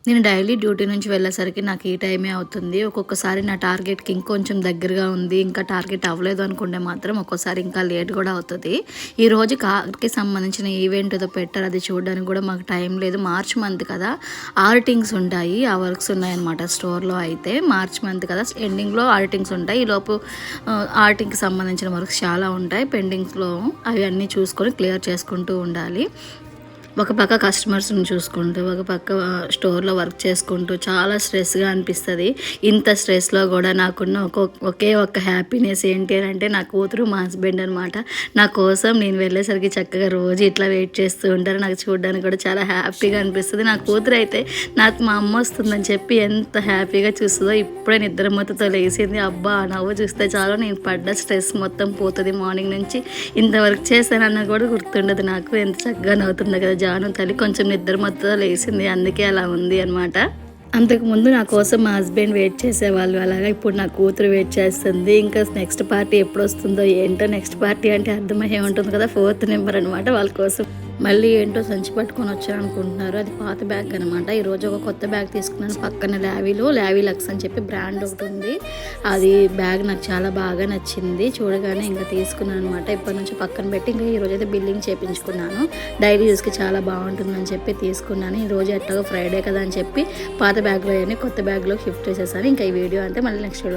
నేను daily duty నుంచి వెళ్ళేసరికి నాకు ఈ టైమే అవుతుంది. ఒక్కొక్కసారి నా టార్గెట్‌కి ఇంకొంచెం దగ్గరగా ఉంది, ఇంకా టార్గెట్ అవ్వలేదు అనుకుంటే మాత్రం ఒక్కోసారి ఇంకా లేట్ కూడా అవుతది. ఈరోజు కార్‌కి సంబంధించిన ఈవెంట్ ఏదో పెట్టారు. అది చూడడానికి కూడా మాకు టైం లేదు. మార్చ్ మంత్ కదా! ఆడిటింగ్స్ ఉంటాయి. ఆ వర్క్స్ ఉన్నాయన్నమాట స్టోర్‌లో అయితే. మార్చ్ మంత్ కదా! ఎండింగ్‌లో ఆడిటింగ్స్ ఉంటాయి. ఈలోపు ఆడిటింగ్‌కి సంబంధించిన వర్క్స్ చాలా ఉంటాయి పెండింగ్స్‌లో. అవి అన్నీ చూసుకొని క్లియర్ చేసుకుంటూ ఉండాలి. ఒక పక్క కస్టమర్స్ని చూసుకుంటూ, ఒక పక్క స్టోర్లో వర్క్ చేసుకుంటూ చాలా స్ట్రెస్గా అనిపిస్తుంది. ఇంత స్ట్రెస్లో కూడా నాకున్న ఒకే ఒక్క హ్యాపీనెస్ ఏంటి అని అంటే నా కూతురు, మా హస్బెండ్ అనమాట. నా కోసం నేను వెళ్ళేసరికి చక్కగా రోజు ఇట్లా వెయిట్ చేస్తూ ఉంటారు. నాకు చూడడానికి కూడా చాలా హ్యాపీగా అనిపిస్తుంది. నా కూతురు అయితే నాకు మా అమ్మ వస్తుందని చెప్పి ఎంత హ్యాపీగా చూస్తుందో. ఇప్పుడే నిద్రమత్తుతో లేచింది. అబ్బా నవ్వు చూస్తే చాలు నేను పడ్డ స్ట్రెస్ మొత్తం పోతుంది. మార్నింగ్ నుంచి ఇంత వర్క్ చేశానన్న కూడా గుర్తుండదు నాకు. ఎంత చక్కగా నవ్వుతుంది కదా జాను తల్లి. కొంచెం నిద్ర మొత్తం లేచింది, అందుకే అలా ఉంది అనమాట. అంతకుముందు నా కోసం మా హస్బెండ్ వెయిట్ చేసేవాళ్ళు, అలాగా ఇప్పుడు నా కూతురు వెయిట్ చేస్తుంది. ఇంకా నెక్స్ట్ పార్టీ ఎప్పుడు వస్తుందో ఏంటో. నెక్స్ట్ పార్టీ అంటే అర్థమయ్యే ఉంటుంది కదా, 4th నెంబర్ అనమాట. వాళ్ళ కోసం మళ్ళీ ఏంటో సంచి పట్టుకొని వచ్చాను అనుకుంటున్నారు. అది పాత బ్యాగ్ అనమాట. ఈరోజు ఒక కొత్త బ్యాగ్ తీసుకున్నాను. పక్కన లావీ లక్స్ అని చెప్పి బ్రాండ్ ఒకటి ఉంది. అది బ్యాగ్ నాకు చాలా బాగా నచ్చింది. చూడగానే ఇంకా తీసుకున్నాను అనమాట. ఇప్పటి నుంచి పక్కన పెట్టి ఇంకా ఈరోజు అయితే బిల్లింగ్ చేయించుకున్నాను. డైలీ యూస్కి చాలా బాగుంటుందని చెప్పి తీసుకున్నాను. ఈరోజు ఎట్లాగో ఫ్రైడే కదా అని చెప్పి పాత బ్యాగ్లో అయ్యాన్ని కొత్త బ్యాగ్లో షిఫ్ట్ చేసేసాను. ఇంకా ఈ వీడియో అంటే మళ్ళీ నెక్స్ట్ వీడియో